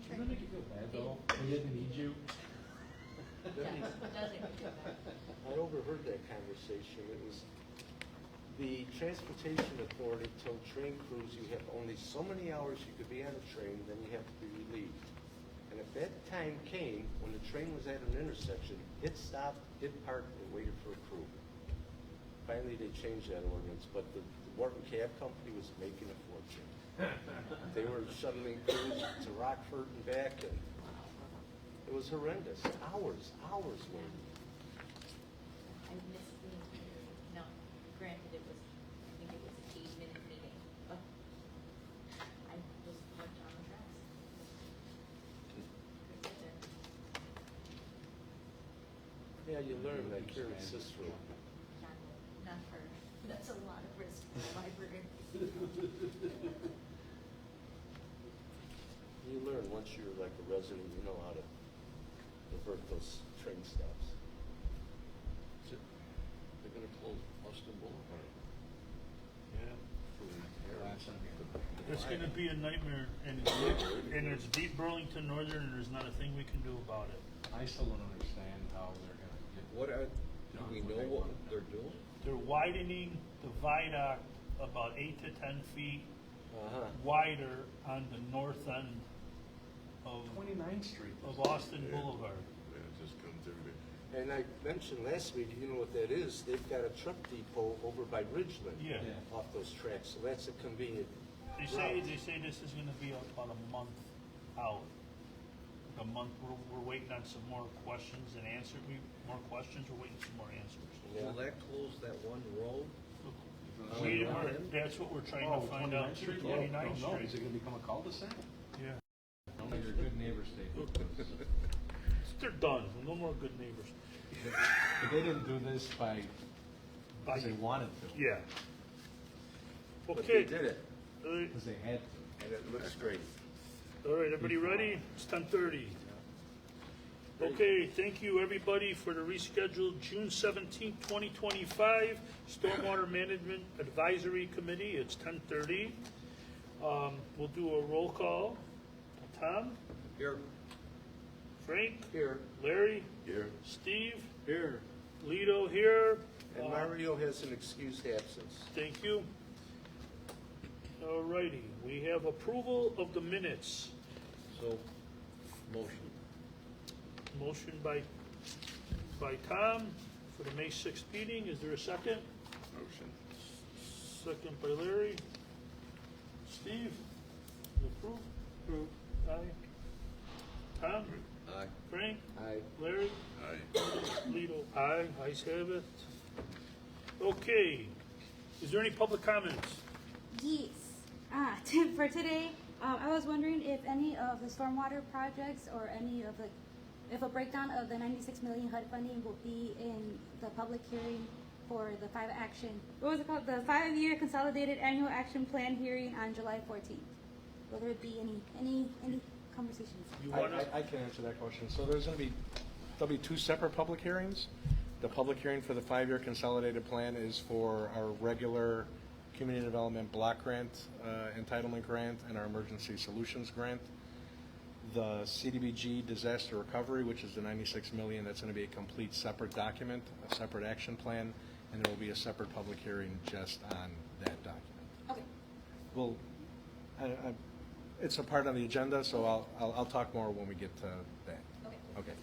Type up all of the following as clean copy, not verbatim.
Doesn't that make you feel bad though? We didn't need you. I overheard that conversation. It was the Transportation Authority told train crews you have only so many hours you could be on a train, then you have to be relieved. And if that time came, when the train was at an intersection, it stopped, it parked, and waited for a crew. Finally, they changed that ordinance, but the Wharton Cab Company was making a fortune. They were shuttling crews to Rockford and back, and it was horrendous. Hours waiting. I missed the meeting. No, granted, I think it was an 8-minute meeting, but I was worked on the dress. Yeah, you learn like here at Cicero. Not her. That's a lot of risk for the library. You learn once you're like a resident, you know how to divert those train stops. They're gonna close Austin Boulevard. It's gonna be a nightmare, and it's deep Burlington Northern, and there's not a thing we can do about it. I still don't understand how they're gonna get. Do we know what they're doing? They're widening the viaduct about 8 to 10 feet wider on the north end of 29th Street. Austin Boulevard. Yeah, it just comes every day. And I mentioned last week, you know what that is? They've got a truck depot over by Ridgeland. Yeah. Off those tracks, so that's a convenient They say route. this is gonna be about a month out. A month, we're waiting on some more questions and answers, more questions, we're waiting some more answers. Yeah. Will that close that one road? That's what we're trying to find out, 29th Street? 29th No, Street. is it gonna become a cul-de-sac? Yeah, Only your good neighbors stay. they're done, no more good neighbors. But they didn't do this because they wanted to. Yeah. But Okay. they did it, Because they had to. and it looks great. All right, everybody ready? It's 10:30. Okay, thank you, everybody, for the rescheduled June 17th, 2025 Stormwater Management Advisory Committee. It's 10:30. We'll do a roll call. Tom? Here. Frank? Here. Larry? Here. Steve? Here. Lito here. And Mario has an excused absence. Thank you. All righty, we have approval of the minutes. So, motion. Motion by Tom for the May 6th meeting. Is there a second? Motion. Second by Larry. Steve? You approve? Approve. Aye. Tom? Aye. Frank? Aye. Larry? Aye. Lito? Aye. Ayes have it. Okay. Is there any public comments? Yes. For today, I was wondering if any of the stormwater projects or any of if a breakdown of the 96 million HUD funding will be in the public hearing for the what was it called? The 5-year consolidated annual action plan hearing on July 14th. Will there be any conversations? You wanna? I can answer that question. So there'll be two separate public hearings. The public hearing for the 5-year consolidated plan is for our regular community development block grant, entitlement grant, and our emergency solutions grant. The CDBG disaster recovery, which is the 96 million, that's going to be a complete separate document, a separate action plan, and there will be a separate public hearing just on that document. Okay. Well, it's a part of the agenda, so I'll talk more when we get to that. Okay. Okay.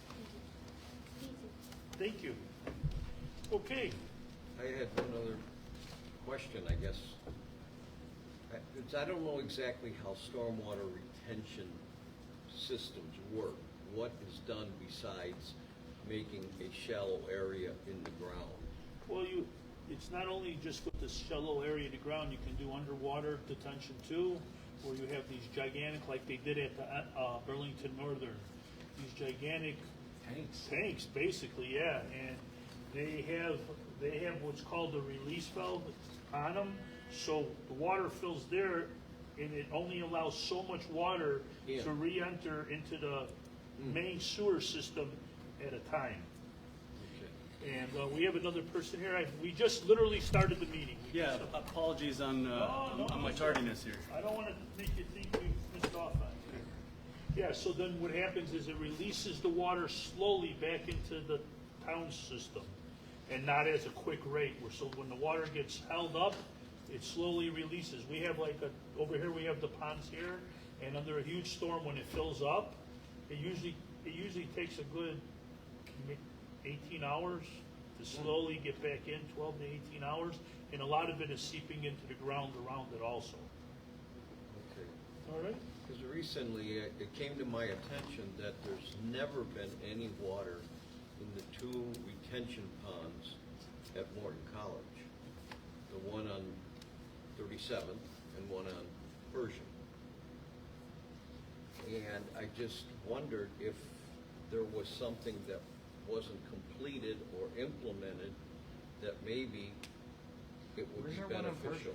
Thank you. Okay. I had one other question, I guess. I don't know exactly how stormwater retention systems work. What is done besides making a shallow area in the ground? Well, it's not only just with the shallow area of the ground, you can do underwater detention too, where you have these gigantic, like they did at the Burlington Northern, these gigantic tanks, basically, yeah, and they have what's called a release valve on them, so the water fills there, and it only allows so much water to re-enter into the main sewer system at a time. Okay. And we have another person here. We just literally started the meeting. Yeah, apologies on my tardiness here. I don't want to make you think we missed off on you. Yeah, so then what happens is it releases the water slowly back into the town system, and not as a quick rate, so when the water gets held up, it slowly releases. We have over here we have the ponds here, and under a huge storm, when it fills up, it usually takes a good 18 hours to slowly get back in, 12 to 18 hours, and a lot of it is seeping into the ground around it also. Okay. All right? Because recently, it came to my attention that there's never been any water in the two retention ponds at Morton College. The one on 37th and one on Pershing. And I just wondered if there was something that wasn't completed or implemented that maybe it would be Where's there one on beneficial.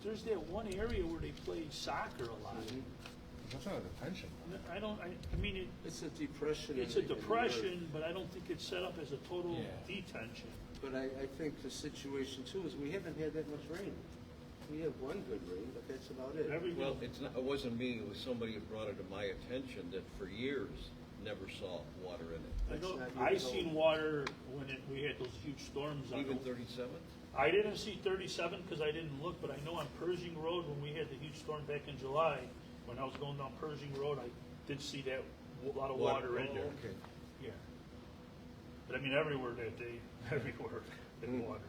There's that one area where they play soccer a lot. That's not a detention. I mean, It's a depression. it's a in the depression, but I don't think it's set up as a total Yeah. detention. But I think the situation too is we haven't had that much rain. We have one good rain, but that's about it. Well, it wasn't me, it was somebody who brought it to my attention that for years never saw water in it. I know, That's not I your seen fault. water when we had those huge storms on Even it. 37th? I didn't see 37 because I didn't look, but I know on Pershing Road, when we had the huge storm back in July, when I was going down Pershing Road, I did see that a lot of water in there. Okay. Yeah. But I mean, everywhere that day, everywhere, in water.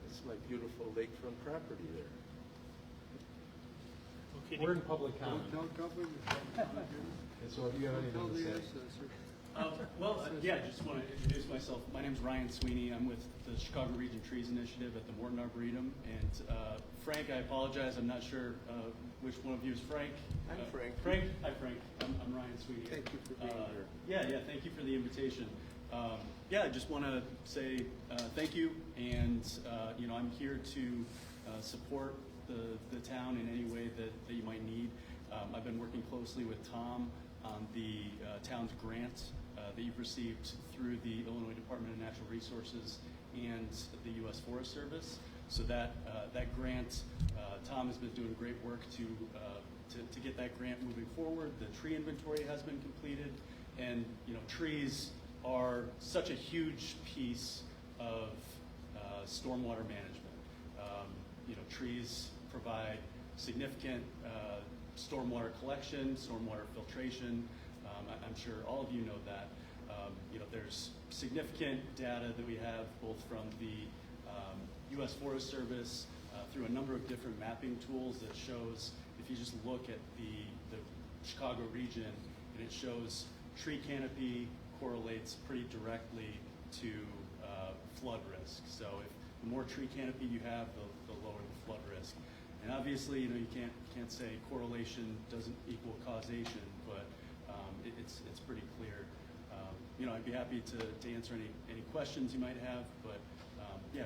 It's my beautiful lakefront property there. Okay, We're in public comment. Don't cover And so if you have anything to say. Yeah, just want to introduce myself. My name's Ryan Sweeney. I'm with the Chicago Region Trees Initiative at the Morton Arboretum. And Frank, I apologize. I'm not sure which one of you is Frank. I'm Frank. Frank? Hi, Frank. I'm Ryan Sweeney. Thank you for being here. Yeah, thank you for the invitation. I just want to say thank you. And, I'm here to support the town in any way that you might need. I've been working closely with Tom on the town's grant that you've received through the Illinois Department of Natural Resources and the U.S. Forest Service. So that grant, Tom has been doing great work to get that grant moving forward. The tree inventory has been completed, and trees are such a huge piece of stormwater management. Trees provide significant stormwater collection, stormwater filtration. I'm sure all of you know that. There's significant data that we have both from the U.S. Forest Service through a number of different mapping tools that shows, if you just look at the Chicago region, and it shows tree canopy correlates pretty directly to flood risk. So if the more tree canopy you have, the lower the flood risk. And obviously, you can't say correlation doesn't equal causation, but it's pretty clear. I'd be happy to answer any questions you might have, but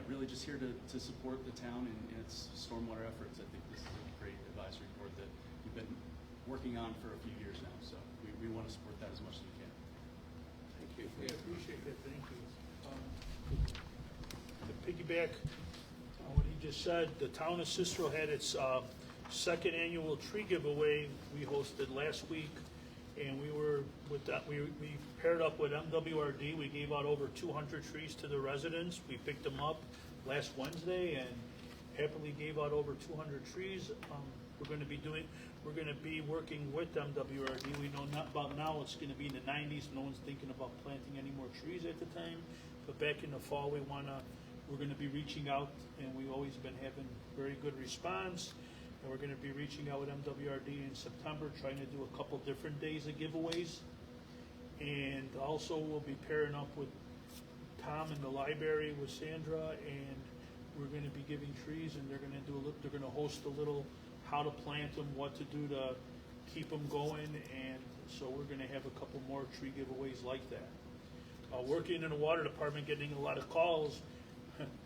really just here to support the town in its stormwater efforts. I think this is a great advisory board that you've been working on for a few years now, so we want to support that as much as we can. Thank you. I appreciate that, thank you. To piggyback on what he just said, the town of Cicero had its second annual tree giveaway we hosted last week, and we were with that, we paired up with MWRD. We gave out over 200 trees to the residents. We picked them up last Wednesday and happily gave out over 200 trees. We're going to be working with MWRD. We know not about now, it's going to be in the 90s. No one's thinking about planting any more trees at the time. But back in the fall, we're going to be reaching out, and we've always been having very good response. And we're going to be reaching out with MWRD in September, trying to do a couple different days of giveaways. And also we'll be pairing up with Tom in the library with Sandra, and we're going to be giving trees, and they're going to host a little how to plant them, what to do to keep them going, and so we're going to have a couple more tree giveaways like that. Working in the water department, getting a lot of calls.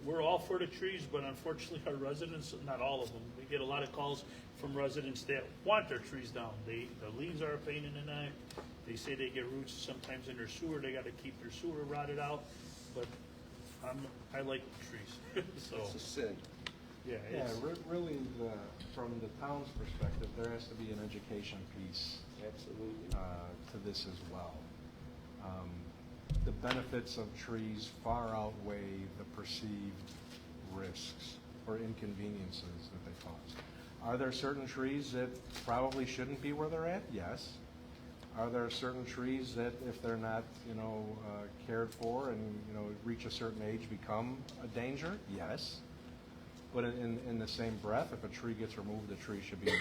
We're all for the trees, but unfortunately our residents, not all of them, we get a lot of calls from residents that want their trees down. The leaves are a pain in the neck. They say they get roots sometimes in their sewer. They got to keep their sewer rotted out, but I like trees. So It's a sin. Yeah, Yeah, it's, really, from the town's perspective, there has to be an education piece Absolutely. to this as well. The benefits of trees far outweigh the perceived risks or inconveniences that they cause. Are there certain trees that probably shouldn't be where they're at? Yes. Are there certain trees that, if they're not, cared for and, reach a certain age, become a danger? Yes. But in the same breath, if a tree gets removed, the tree should be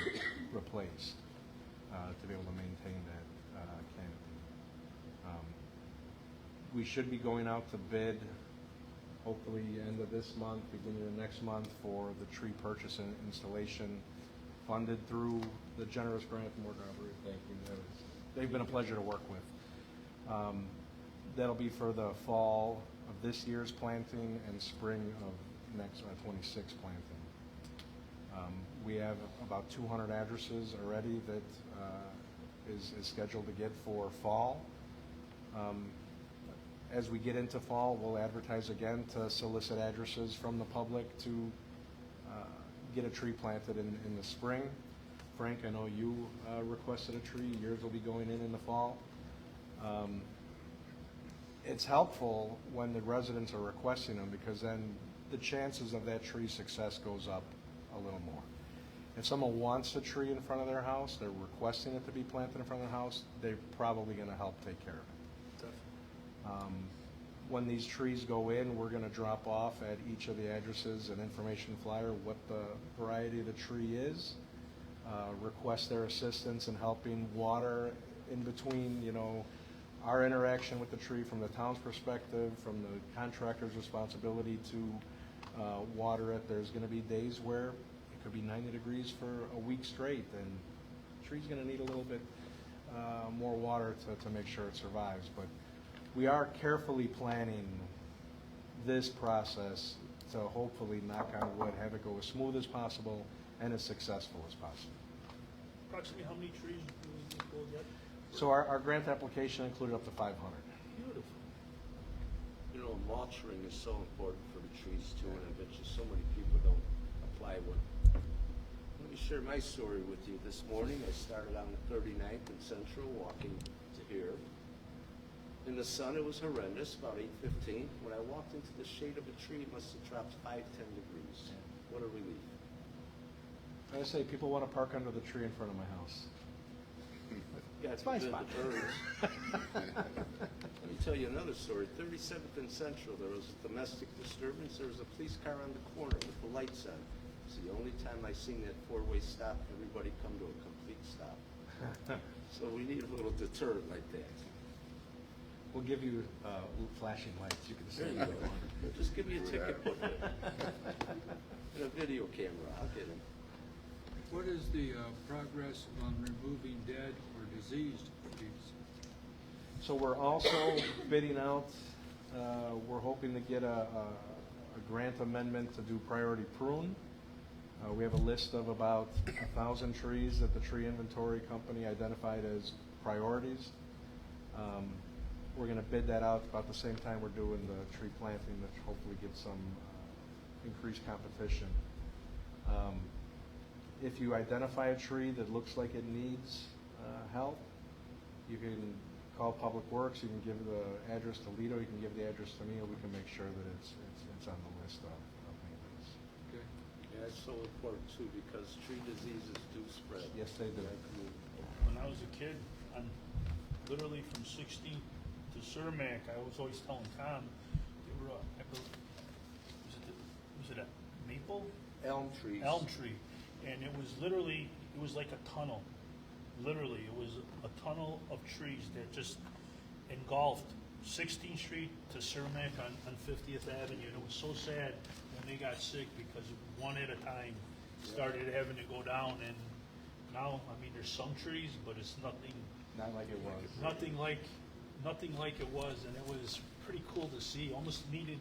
replaced to be able to maintain that canopy. We should be going out to bid, hopefully end of this month, beginning of next month, for the tree purchase and installation funded through the generous grant from Morgan Arbor. Thank you. They've been a pleasure to work with. That'll be for the fall of this year's planting and spring of next 26 planting. We have about 200 addresses already that is scheduled to get for fall. As we get into fall, we'll advertise again to solicit addresses from the public to get a tree planted in the spring. Frank, I know you requested a tree. Yours will be going in the fall. It's helpful when the residents are requesting them, because then the chances of that tree's success goes up a little more. If someone wants a tree in front of their house, they're requesting it to be planted in front of their house, they're probably going to help take care of it. When these trees go in, we're going to drop off at each of the addresses an information flyer, what the variety of the tree is, request their assistance in helping water in between, our interaction with the tree from the town's perspective, from the contractor's responsibility to water it. There's going to be days where it could be 90 degrees for a week straight, and the tree's going to need a little bit more water to make sure it survives. But we are carefully planning this process to hopefully, knock on wood, have it go as smooth as possible and as successful as possible. approximately how many trees do we will get? So our grant application included up to 500. Beautiful. Mulching is so important for the trees too, and I bet you so many people don't apply one. Let me share my story with you. This morning, I started on the 39th and Central, walking to here. In the sun, it was horrendous, about 8:15. When I walked into the shade of a tree, it must have dropped 5-10 degrees. What a relief. I say people want to park under the tree in front of my house. Got It's my to spot. the birds. Let me tell you another story. 37th and Central, there was a domestic disturbance. There was a police car on the corner with the lights on. It's the only time I seen that four-way stop, everybody come to a complete stop. So we need a little deterrent like that. We'll give you flashing lights. You can There see. you go. Just give me a ticket book and a video camera. I'll get them. What is the progress on removing dead or diseased trees? So we're also bidding out, we're hoping to get a grant amendment to do priority prune. We have a list of about 1,000 trees that the tree inventory company identified as priorities. We're going to bid that out about the same time we're doing the tree planting, which hopefully gets some increased competition. If you identify a tree that looks like it needs help, you can call Public Works, you can give the address to Lito, you can give the address to me, and we can make sure that it's on the list of maintenance. Okay. Yeah, it's so important too, because tree diseases do spread. Yes, they do. When I was a kid, on literally from 16th to Cermak, I was always telling Tom, they were, I believe, was it a maple? Elm trees. Elm tree. And it was literally, it was like a tunnel. Literally, it was a tunnel of trees that just engulfed 16th Street to Cermak on 50th Avenue. And it was so sad when they got sick, because one at a time started having to go down. And now, I mean, there's some trees, but it's nothing, Not like it was. nothing like it was. And it was pretty cool to see. Almost needed.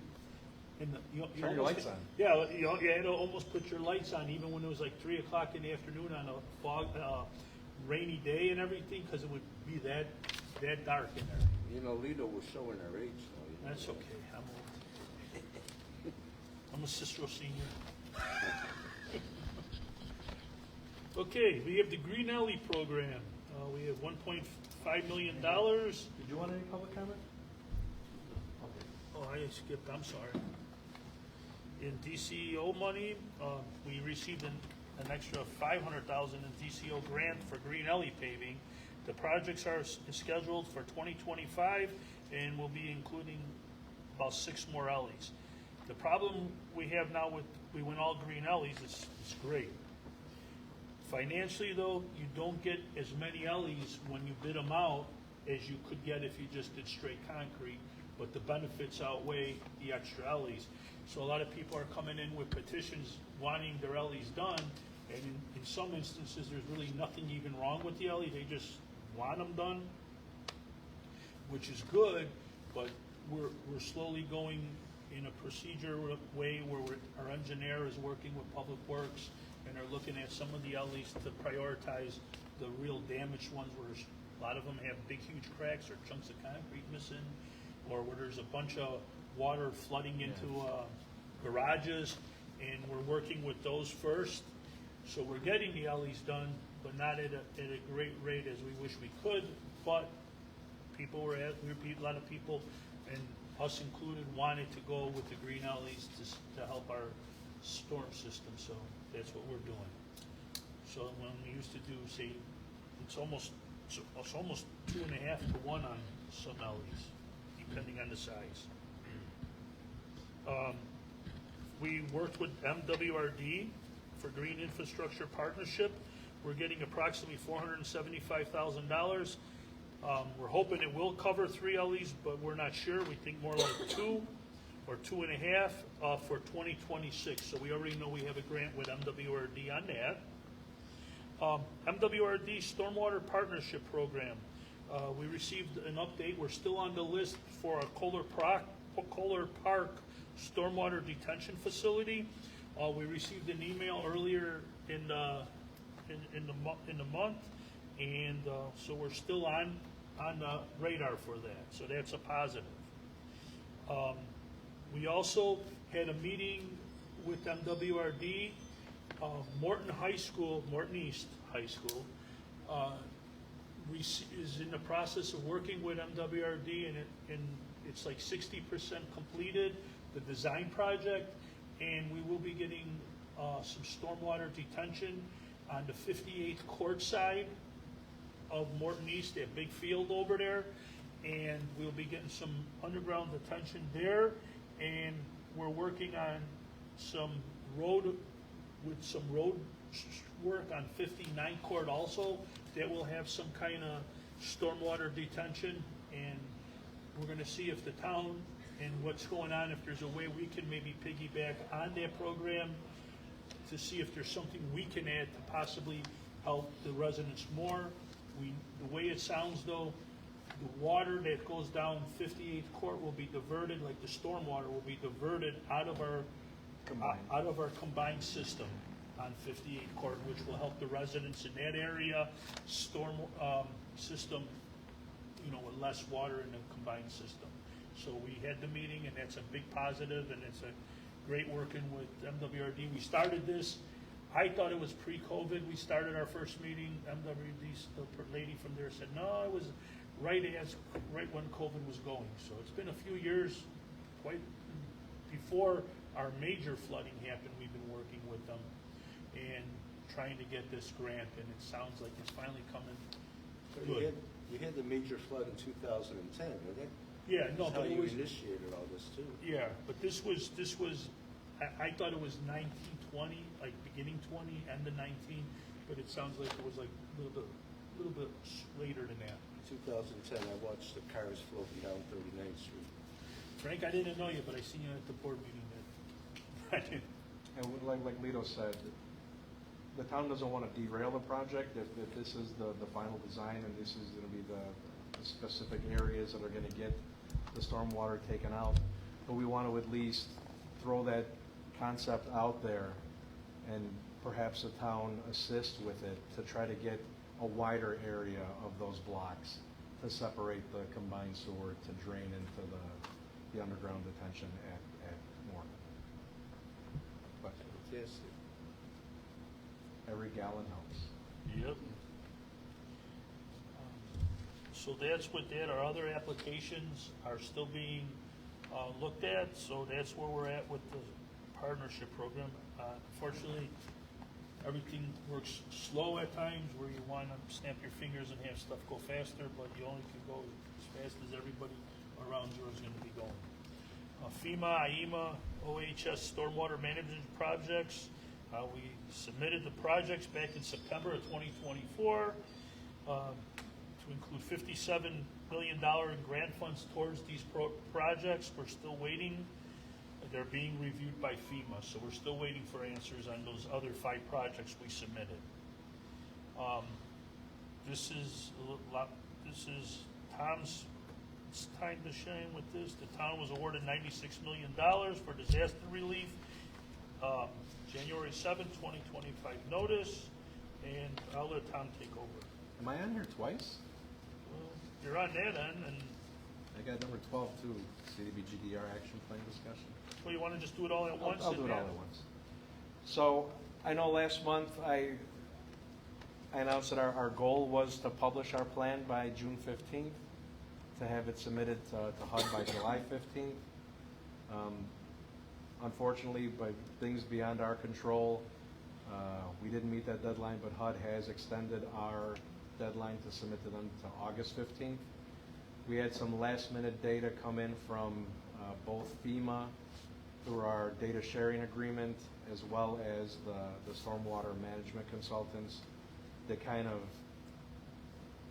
You Turn your almost- lights on. Yeah, you had to almost put your lights on, even when it was like 3 o'clock in the afternoon on a fog, rainy day and everything, because it would be that dark in there. Lito was showing our age though. That's okay. I'm old. I'm a Cicero senior. Okay, we have the Green Alley program. We have $1.5 million. Oh, Did you want any public comment? I skipped, I'm sorry. In DCO money, we received an extra $500,000 in DCO grant for Green Alley paving. The projects are scheduled for 2025 and will be including about 6 more alleys. The problem we have now with, we went all green alleys, it's great. Financially though, you don't get as many alleys when you bid them out as you could get if you just did straight concrete, but the benefits outweigh the extra alleys. So a lot of people are coming in with petitions wanting their alleys done, and in some instances, there's really nothing even wrong with the alley, they just want them done, which is good, but we're slowly going in a procedure way where our engineer is working with Public Works and are looking at some of the alleys to prioritize the real damaged ones where a lot of them have big, huge cracks or chunks of concrete missing, or where there's a bunch of water flooding into garages, and we're working with those first. So we're getting the alleys done, but not at a great rate as we wish we could, but a lot of people, and us included, wanted to go with the green alleys to help our storm system, so that's what we're doing. So when we used to do, say, it's almost 2.5 to 1 on some alleys, depending on the size. We worked with MWRD for Green Infrastructure Partnership. We're getting approximately $475,000. We're hoping it will cover 3 alleys, but we're not sure. We think more like 2 or 2.5 for 2026. So we already know we have a grant with MWRD on that. MWRD Stormwater Partnership Program. We received an update. We're still on the list for a Kohler Park Stormwater Detention Facility. We received an email earlier in the month, and so we're still on the radar for that. So that's a positive. We also had a meeting with MWRD. Morton East High School is in the process of working with MWRD, and it's like 60% completed, the design project, and we will be getting some stormwater detention on the 58th court side of Morton East, that big field over there, and we'll be getting some underground detention there, and we're working on some road work on 59 court also that will have some kind of stormwater detention, and we're gonna see if the town and what's going on, if there's a way we can maybe piggyback on that program to see if there's something we can add to possibly help the residents more. The way it sounds though, the water that goes down 58th court will be diverted, like the stormwater will be diverted out of our combined system on 58th court, which will help the residents in that area storm system, with less water in the combined system. So we had the meeting, and that's a big positive, and it's a great working with MWRD. We started this, I thought it was pre-COVID. We started our first meeting. MWRD, the lady from there said, no, it was right when COVID was going. So it's been a few years, quite before our major flooding happened. We've been working with them and trying to get this grant, and it sounds like it's finally coming good. You had the major flood in 2010, right? Yeah, no, That's how but it you was, initiated all this too. yeah, but this was, I thought it was 1920, like beginning 20, end of 19, but it sounds like it was like a little bit later than that. 2010, I watched the cars floating down 39th Street. Frank, I didn't know you, but I seen you at the board meeting then. And like Lito said, the town doesn't want to derail the project if this is the final design and this is going to be the specific areas that are going to get the stormwater taken out. But we want to at least throw that concept out there, and perhaps the town assist with it to try to get a wider area of those blocks to separate the combined sewer to drain into the underground detention at Morton. But Yes. every gallon helps. Yep. So that's what that, our other applications are still being looked at, so that's where we're at with the partnership program. Unfortunately, everything works slow at times where you want to snap your fingers and have stuff go faster, but you only can go as fast as everybody around you is going to be going. FEMA, IEMA, OHS stormwater management projects. We submitted the projects back in September of 2024 to include $57 million in grant funds towards these projects. We're still waiting. They're being reviewed by FEMA, so we're still waiting for answers on those other 5 projects we submitted. This is Tom's time to shine with this. The town was awarded $96 million for disaster relief. January 7, 2025 notice, and I'll let Tom take over. Am I on here twice? Well, you're on that end, and, I got number 12 too, CDBG-DR action plan discussion. well, you want to just do it all at once? I'll do it all at once. So, I know last month I announced that our goal was to publish our plan by June 15th, to have it submitted to HUD by July 15th. Unfortunately, by things beyond our control, we didn't meet that deadline, but HUD has extended our deadline to submit to them to August 15th. We had some last-minute data come in from both FEMA through our data sharing agreement, as well as the stormwater management consultants that kind of,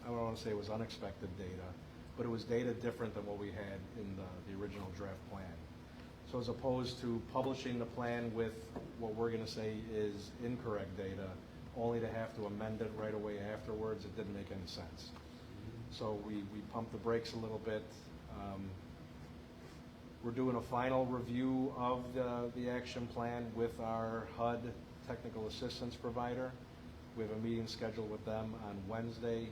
I don't want to say it was unexpected data, but it was data different than what we had in the original draft plan. So as opposed to publishing the plan with what we're going to say is incorrect data, only to have to amend it right away afterwards, it didn't make any sense. So we pumped the brakes a little bit. We're doing a final review of the action plan with our HUD technical assistance provider. We have a meeting scheduled with them on Wednesday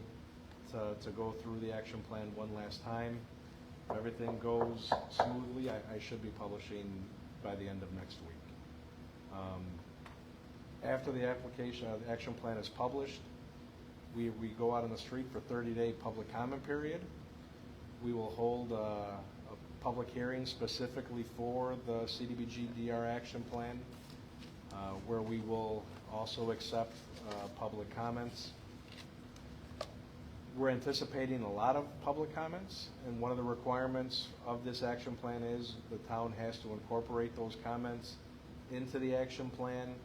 to go through the action plan one last time. If everything goes smoothly, I should be publishing by the end of next week. After the action plan is published, we go out on the street for 30-day public comment period. We will hold a public hearing specifically for the CDBG-DR action plan, where we will also accept public comments. We're anticipating a lot of public comments, and one of the requirements of this action plan is the town has to incorporate those comments into the action plan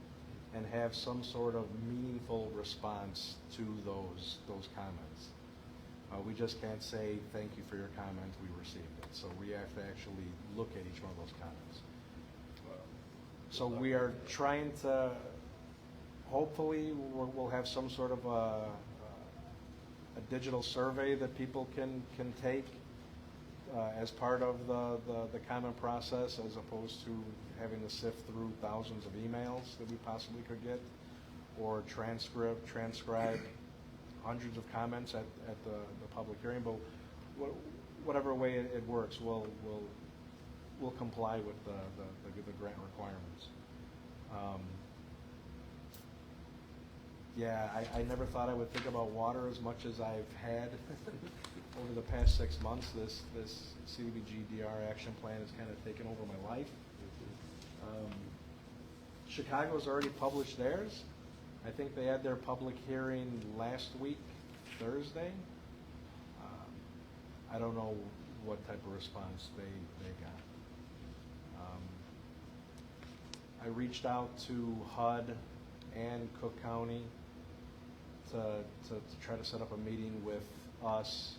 and have some sort of meaningful response to those comments. We just can't say, thank you for your comment, we received it. So we have to actually look at each one of those comments. So we are trying to, hopefully, we'll have some sort of a digital survey that people can take as part of the comment process, as opposed to having to sift through thousands of emails that we possibly could get, or transcribe hundreds of comments at the public hearing. But whatever way it works, we'll comply with the grant requirements. Yeah, I never thought I would think about water as much as I've had over the past 6 months. This CDBG-DR action plan has kind of taken over my life. Chicago's already published theirs. I think they had their public hearing last week, Thursday. I don't know what type of response they got. I reached out to HUD and Cook County to try to set up a meeting with us,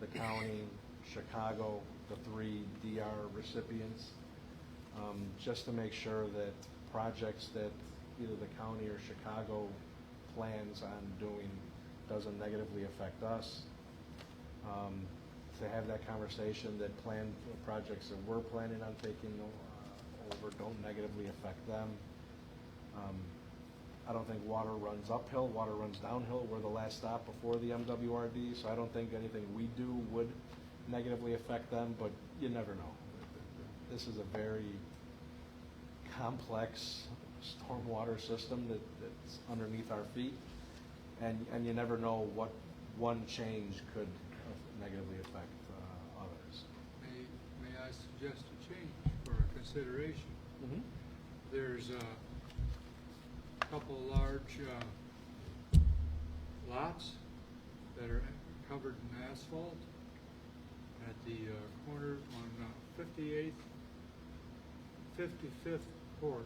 the county, Chicago, the 3 DR recipients, just to make sure that projects that either the county or Chicago plans on doing doesn't negatively affect us. To have that conversation that projects that we're planning on taking over don't negatively affect them. I don't think water runs uphill, water runs downhill. We're the last stop before the MWRD, so I don't think anything we do would negatively affect them, but you never know. This is a very complex stormwater system that's underneath our feet, and you never know what one change could negatively affect others. May I suggest a change for consideration? Mm-hmm. There's a couple large lots that are covered in asphalt at the corner on 58th, 55th Court,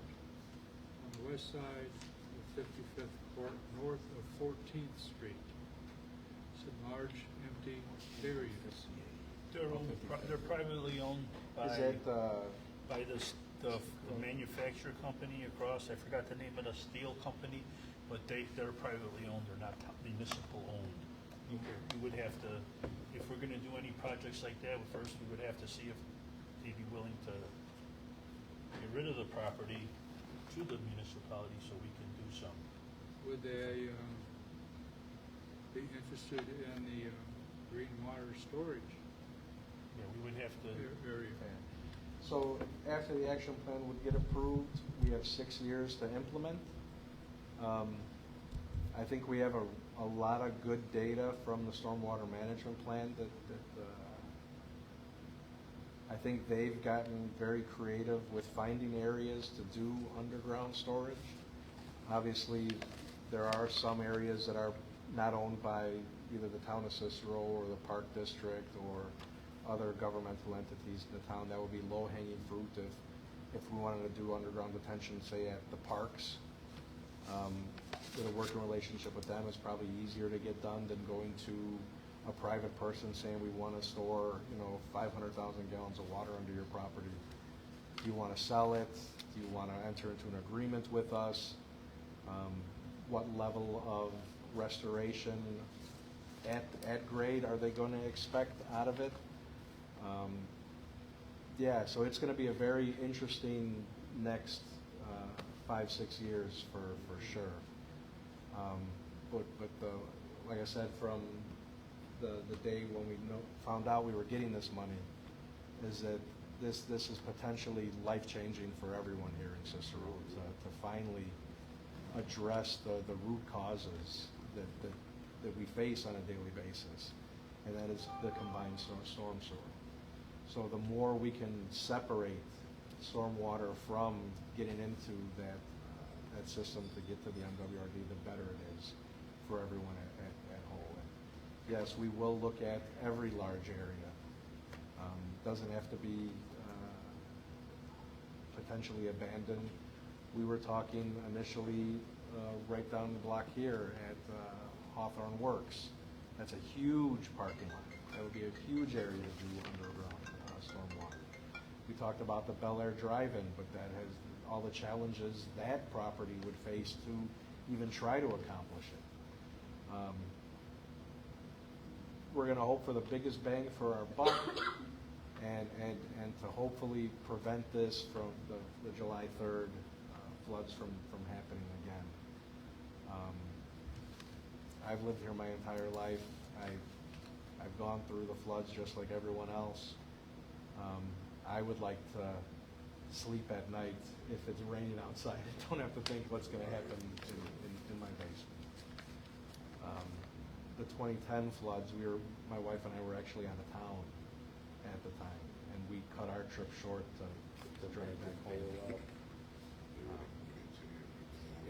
on the west side of 55th Court, north of 14th Street. Some large empty areas. They're privately owned Is that, by the manufacturer company across, I forgot the name of the steel company, but they're privately owned, they're not municipal owned. You would have to, if we're gonna do any projects like that, first we would have to see if they'd be willing to get rid of the property to the municipality so we can do some. Would they be interested in the green water storage Yeah, we would have to, area? so after the action plan would get approved, we have 6 years to implement. I think we have a lot of good data from the stormwater management plan that I think they've gotten very creative with finding areas to do underground storage. Obviously, there are some areas that are not owned by either the town of Cicero or the Park District or other governmental entities in the town. That would be low-hanging fruit if we wanted to do underground detention, say at the parks. With a working relationship with them, it's probably easier to get done than going to a private person saying we want to store, 500,000 gallons of water under your property. Do you want to sell it? Do you want to enter into an agreement with us? What level of restoration at grade are they going to expect out of it? Yeah, so it's going to be a very interesting next 5-6 years for sure. But like I said, from the day when we found out we were getting this money, is that this is potentially life-changing for everyone here in Cicero to finally address the root causes that we face on a daily basis, and that is the combined storm sewer. So the more we can separate stormwater from getting into that system to get to the MWRD, the better it is for everyone at whole. And yes, we will look at every large area. Doesn't have to be potentially abandoned. We were talking initially right down the block here at Hawthorne Works. That's a huge parking lot. That would be a huge area to do underground stormwater. We talked about the Bel Air Drive-In, but that has all the challenges that property would face to even try to accomplish it. We're going to hope for the biggest bang for our buck, and to hopefully prevent this from the July 3rd floods from happening again. I've lived here my entire life. I've gone through the floods just like everyone else. I would like to sleep at night if it's raining outside. I don't have to think what's going to happen in my basement. The 2010 floods, my wife and I were actually out of town at the time, and we cut our trip short to drive back home.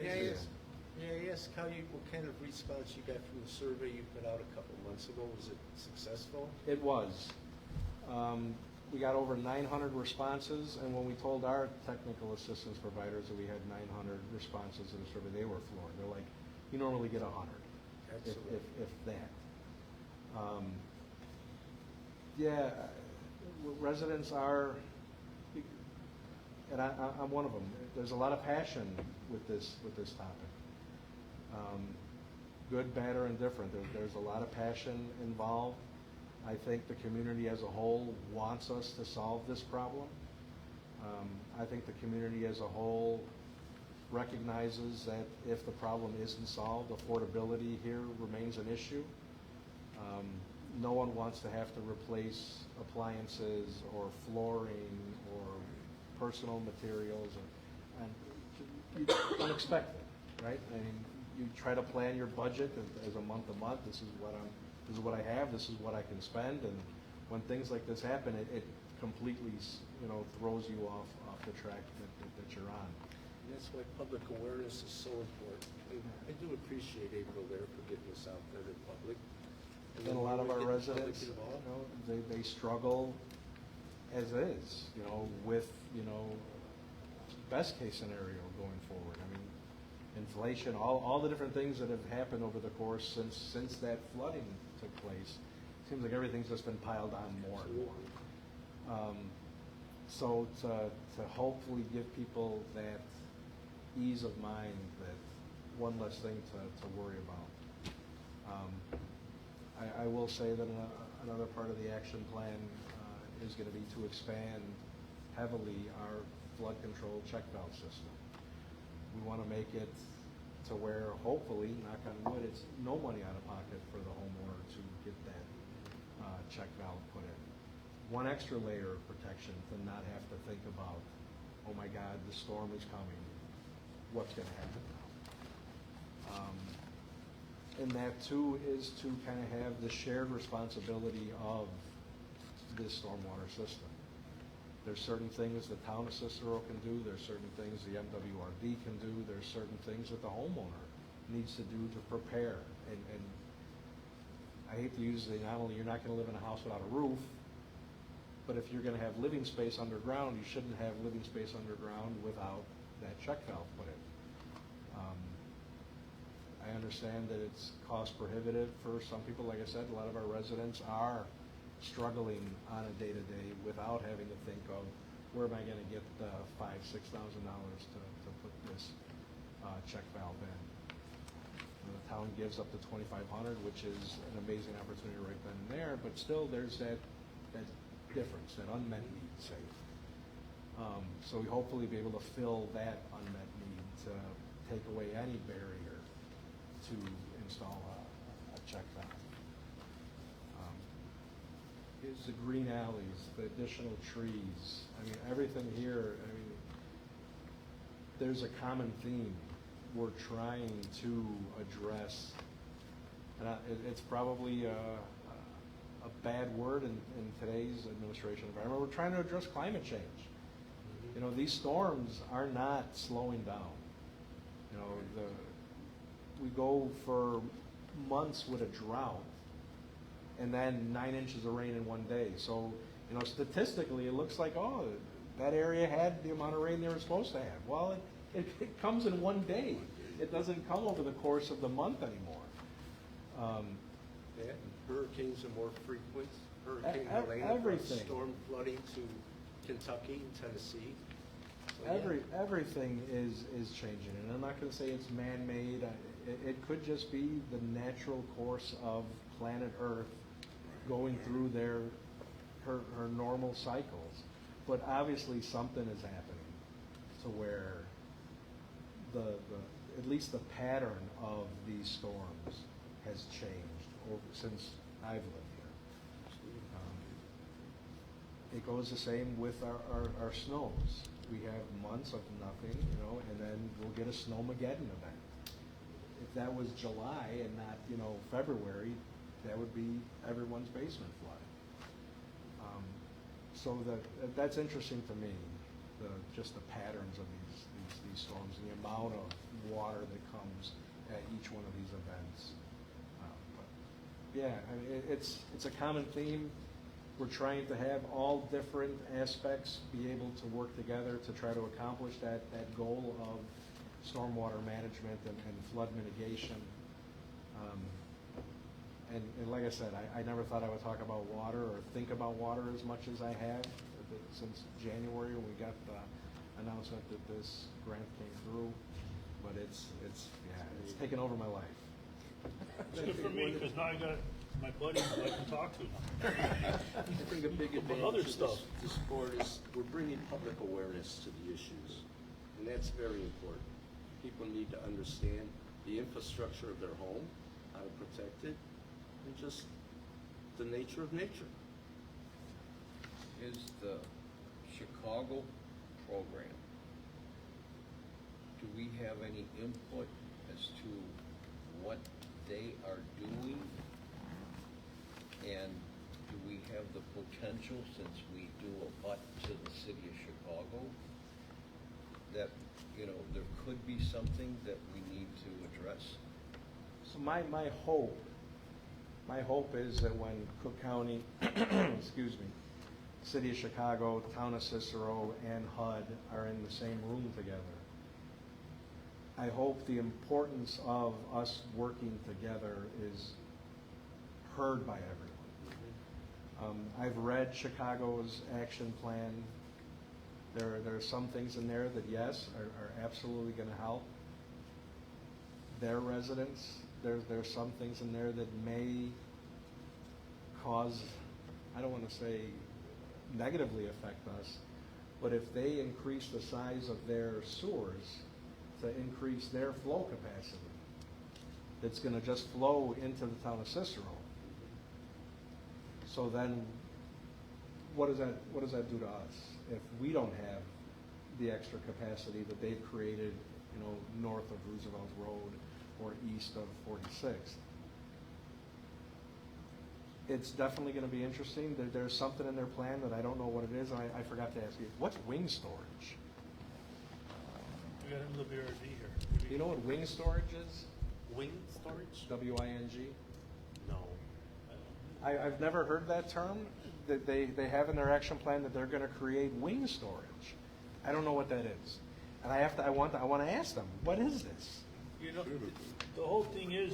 May I ask what kind of response you got from the survey you put out a couple months ago? Was it successful? It was. We got over 900 responses, and when we told our technical assistance providers that we had 900 responses to the survey, they were floored. They're like, you normally get 100, if that. Yeah, residents are, and I'm one of them. There's a lot of passion with this topic. Good, bad, or indifferent. There's a lot of passion involved. I think the community as a whole wants us to solve this problem. I think the community as a whole recognizes that if the problem isn't solved, affordability here remains an issue. No one wants to have to replace appliances or flooring or personal materials, and unexpected, right? I mean, you try to plan your budget as a month to month. This is what I have, this is what I can spend, and when things like this happen, it completely, throws you off the track that you're on. And that's why public awareness is so important. And I do appreciate April there for getting this out there to the public. And a lot of our Get the public residents, involved. they struggle as is, with, best case scenario going forward. I mean, inflation, all the different things that have happened over the course since that flooding took place. Seems like everything's just been piled on more and more. So to hopefully give people that ease of mind, that one less thing to worry about. I will say that another part of the action plan is going to be to expand heavily our flood control check valve system. We want to make it to where, hopefully, knock on wood, it's no money out of pocket for the homeowner to get that check valve put in. One extra layer of protection to not have to think about, oh my God, the storm is coming, what's going to happen now? And that too is to kind of have the shared responsibility of this stormwater system. There's certain things the town of Cicero can do, there's certain things the MWRD can do, there's certain things that the homeowner needs to do to prepare. And I hate to use the analogy, you're not going to live in a house without a roof, but if you're going to have living space underground, you shouldn't have living space underground without that check valve put in. I understand that it's cost prohibitive for some people. Like I said, a lot of our residents are struggling on a day-to-day without having to think of where am I going to get $5,000–6,000 to put this check valve in. The town gives up to $2,500, which is an amazing opportunity right then and there. But still, there's that difference, that unmet need, say. So we hopefully be able to fill that unmet need to take away any barrier to install a check valve. Is the green alleys, the additional trees, I mean, everything here, I mean, there's a common theme we're trying to address. And it's probably a bad word in today's administration environment. We're trying to address climate change. These storms are not slowing down. We go for months with a drought, and then 9 inches of rain in one day. So, statistically, it looks like, oh, that area had the amount of rain they were supposed to have. Well, it comes in one day. It doesn't come over the course of the month anymore. Hurricanes are more frequent. Hurricane Helene, everything. Storm flooding to Kentucky and Tennessee. So, Everything is changing, and I'm not going to say it's man-made. It could just be the natural course of planet Earth going through her normal cycles. But obviously something is happening to where at least the pattern of these storms has changed since I've lived here. It goes the same with our snows. We have months of nothing, and then we'll get a snowmageddon event. If that was July and not, February, that would be everyone's basement flooding. So that's interesting to me, just the patterns of these storms, and the amount of water that comes at each one of these events. But yeah, I mean, it's a common theme. We're trying to have all different aspects be able to work together to try to accomplish that goal of stormwater management and flood mitigation. And like I said, I never thought I would talk about water or think about water as much as I have since January when we got the announcement that this grant came through. But it's taken over my life. It's good for me, because now I got my buddies that I can talk to now. I think a big But other advantage of stuff. this board is we're bringing public awareness to the issues, and that's very important. People need to understand the infrastructure of their home, how to protect it, and just the nature of nature. Is the Chicago program, do we have any input as to potential, since we do abut to the city of Chicago, that, you know, there could be something that we need to address? So my hope is that when Cook County, excuse me, City of Chicago, Town of Cicero, and HUD are in the same room together, I hope the importance of us working together is heard by everyone. I've read Chicago's action plan. There are some things in there that, yes, are absolutely going to help their residents. There's some things in there that may cause, I don't want to say negatively affect us, but if they increase the size of their sewers to increase their flow capacity, it's going to just flow into the town of Cicero. So then, what does that do to us if we don't have the extra capacity that they've created, you know, north of Roosevelt Road or east of 46th? It's definitely going to be interesting. There's something in their plan that I don't know what it is. I forgot to ask you. What's wing storage? We got another BRD here. Do you know what wing storage is? Wing storage? W-I-N-G? No. I've never heard that term. That they have in their action plan that they're going to create wing storage. I don't know what that is, and I want to ask them, what is this? You know, the whole thing is,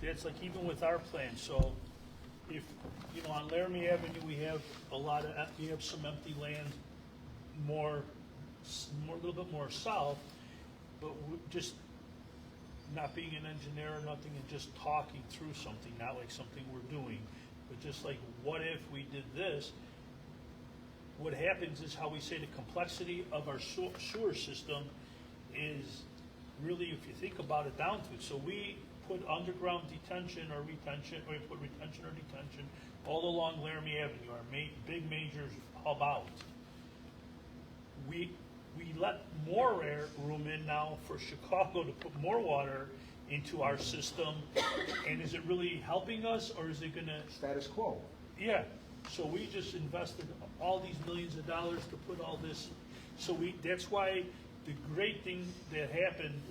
that's like even with our plan, so if, you know, on Laramie Avenue, we have we have some empty land more, a little bit more south, but just not being an engineer or nothing and just talking through something, not like something we're doing, but just like, what if we did this? What happens is how we say the complexity of our sewer system is really, if you think about it, down to it. So we put underground detention or retention, or we put retention or detention all along Laramie Avenue, our big major hub out. We let more room in now for Chicago to put more water into our system, and is it really helping us, or is it gonna? Status quo. Yeah, so we just invested all these millions of dollars to put all this, so that's why the great thing that happened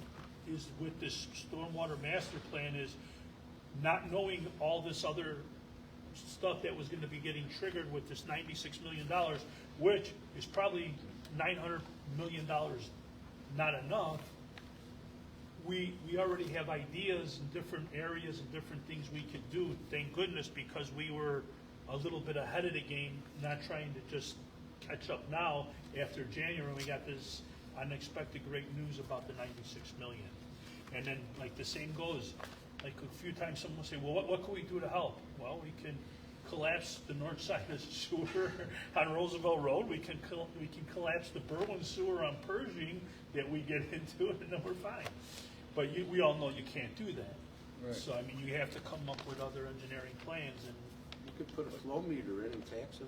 is with this stormwater master plan is not knowing all this other stuff that was gonna be getting triggered with this $96 million, which is probably $900 million not enough. We already have ideas in different areas and different things we could do, thank goodness, because we were a little bit ahead of the game, not trying to just catch up now after January. We got this unexpected great news about the $96 million. And then, like, the same goes, like, a few times someone will say, well, what can we do to help? Well, we can collapse the north side of the sewer on Roosevelt Road. We can collapse the Berwyn sewer on Pershing that we get into, and then we're fine. But we all know you can't do that. Right. So, I mean, you have to come up with other engineering plans, and You could put a flow meter in and tax them.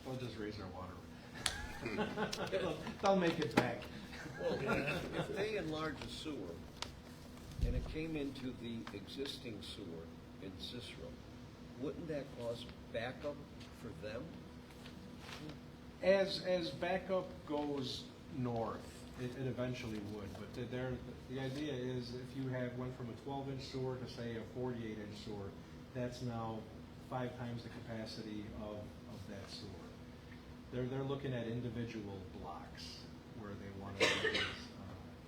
We'll just raise our water. They'll make it back. Well, if they enlarge a sewer, and it came into the existing sewer in Cicero, wouldn't that cause backup for them? As backup goes north, it eventually would, but the idea is if you went from a 12-inch sewer to, say, a 48-inch sewer, that's now 5 times the capacity of that sewer. They're looking at individual blocks where they want to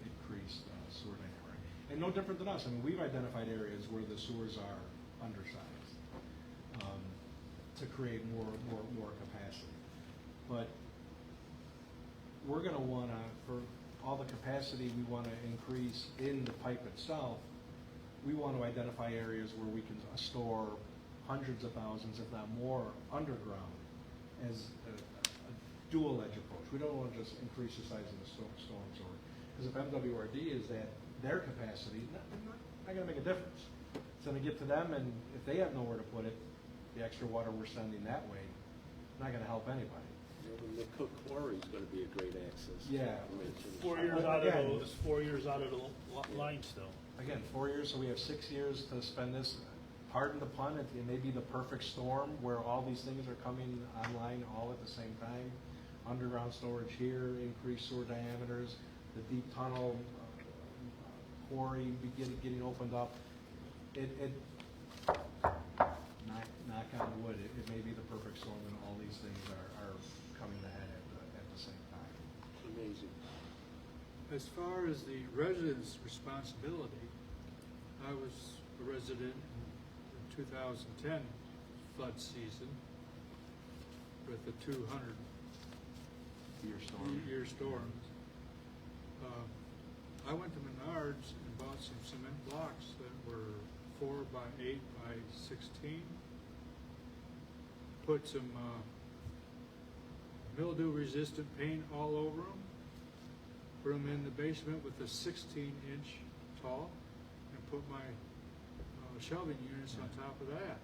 increase sewer dynamic. And no different than us. I mean, we've identified areas where the sewers are undersized to create more capacity. But we're going to want to, for all the capacity we want to increase in the pipe itself, we want to identify areas where we can store hundreds of thousands, if not more, underground as a dual edge approach. We don't want to just increase the size of the storm sewer. Because if MWRD is at their capacity, not going to make a difference. It's going to get to them, and if they have nowhere to put it, the extra water we're sending that way, not going to help anybody. The Cook Quarry is going to be a great access. Yeah. 4 years out of the, it's 4 years out of the line still. Again, 4 years, so we have 6 years to spend this. pardon the pun, it may be the perfect storm where all these things are coming online all at the same time. Underground storage here, increased sewer diameters, the deep tunnel, quarry getting opened up. Knock on wood, it may be the perfect storm when all these things are coming ahead at the same time. Amazing. As far as the residents' responsibility, I was a resident in 2010 flood season with the 200-year storms. I went to Menards and bought some cement blocks that were 4 by 8 by 16. Put some mildew-resistant paint all over them. Put them in the basement with a 16-inch tall, and put my shelving units on top of that.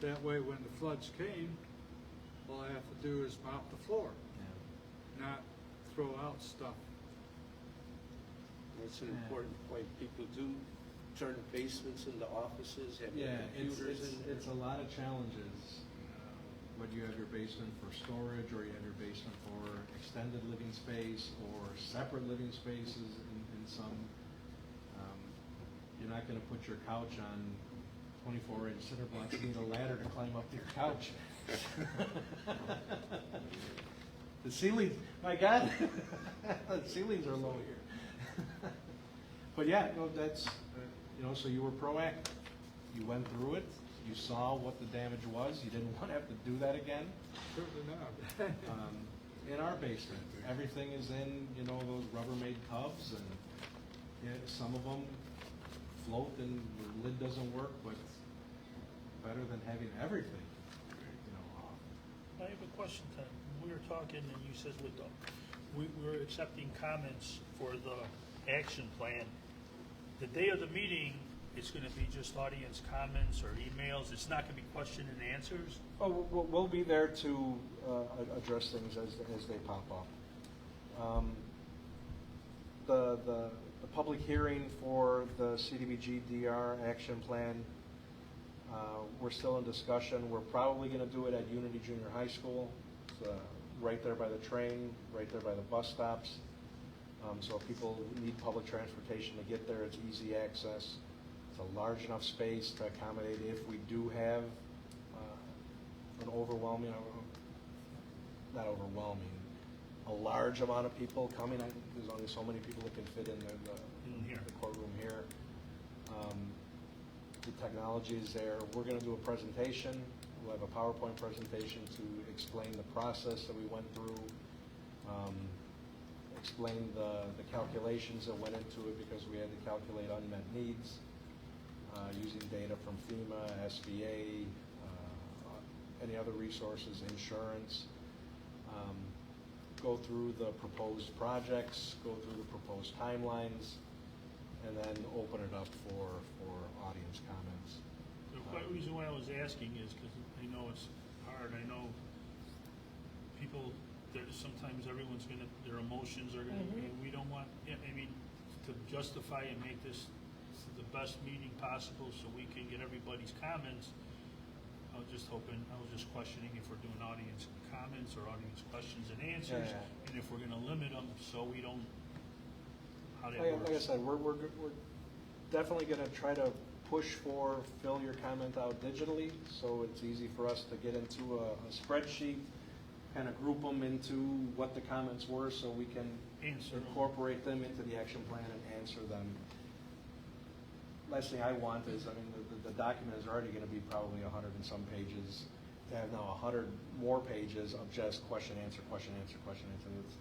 That way, when the floods came, all I have to do is mop the floor, not throw out stuff. That's an important point. People do turn basements into offices, have computers in there. It's a lot of challenges. Whether you have your basement for storage, or you have your basement for extended living space, or separate living spaces in some. You're not gonna put your couch on 24-inch cinder blocks. You need a ladder to climb up to your couch. The ceilings, my God, the ceilings are low here. But yeah, no, that's, so you were proactive. You went through it. You saw what the damage was. You didn't want to have to do that again. Certainly not. In our basement, everything is in, those Rubbermaid tubs, and some of them float and the lid doesn't work, but better than having everything, off. I have a question, Tom. We were talking and you said we were accepting comments for the action plan. The day of the meeting, it's gonna be just audience comments or emails. It's not gonna be question and answers? Oh, we'll be there to address things as they pop up. The public hearing for the CDBG DR action plan, we're still in discussion. We're probably going to do it at Unity Junior High School. It's right there by the train, right there by the bus stops. So if people need public transportation to get there, it's easy access. It's a large enough space to accommodate if we do have an overwhelming, not overwhelming, a large amount of people coming. There's only so many people that can fit in the courtroom here. The technology is there. We're going to do a presentation. We'll have a PowerPoint presentation to explain the process that we went through, explain the calculations that went into it, because we had to calculate unmet needs using data from FEMA, SBA, any other resources, insurance. Go through the proposed projects, go through the proposed timelines, and then open it up for audience comments. The reason why I was asking is because I know it's hard. I know people, sometimes everyone's their emotions are gonna, and we don't want, to justify and make this the best meeting possible so we can get everybody's comments. I was just questioning if we're doing audience comments or audience questions and answers, and if we're gonna limit them so we don't, how that works. Like I said, we're definitely gonna try to push for fill your comment out digitally, so it's easy for us to get into a spreadsheet, kind of group them into what the comments were, so we can incorporate them into the action plan and answer them. Last thing I want is, the document is already going to be probably 100 and some pages. To have now 100 more pages of just question, answer, question, answer, question, answer, it's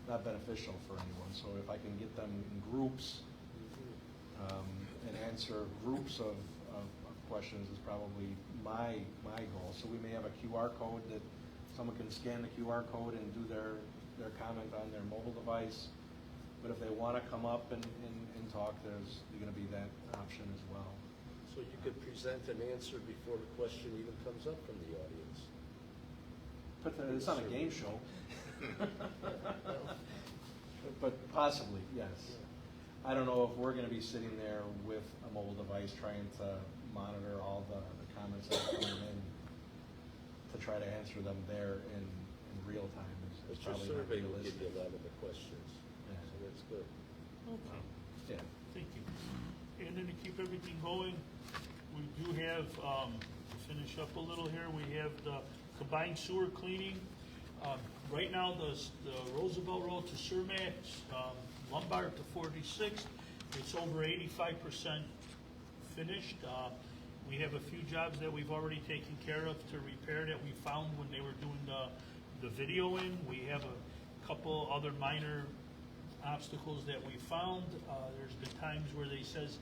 not beneficial for anyone. So if I can get them in groups and answer groups of questions is probably my goal. So we may have a QR code that someone can scan the QR code and do their comment on their mobile device. But if they want to come up and talk, there's going to be that option as well. So you could present an answer before the question even comes up from the audience. But it's not a game show. But possibly, yes. I don't know if we're going to be sitting there with a mobile device trying to monitor all the comments that are coming in to try to answer them there in real time is But your probably not survey will realistic. give you a lot of the questions, Yeah. so that's good. Okay. Yeah. Thank you. And then to keep everything going, we do have, to finish up a little here, we have the combined sewer cleaning. Right now, the Roosevelt Road to Cermak, Lombard to 46th, it's over 85% finished. We have a few jobs that we've already taken care of to repair that we found when they were doing the video in. We have a couple other minor obstacles that we found. There's been times where they says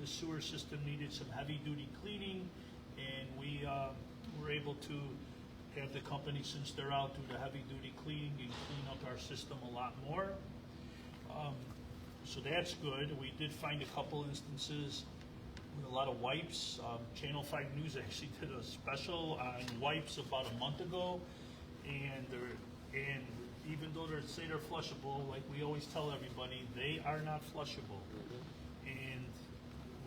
the sewer system needed some heavy-duty cleaning, and we were able to have the company, since they're out, do the heavy-duty cleaning and clean up our system a lot more. So that's good. We did find a couple instances with a lot of wipes. Channel 5 News actually did a special on wipes about a month ago, and even though they say they're flushable, like we always tell everybody, they are not flushable. And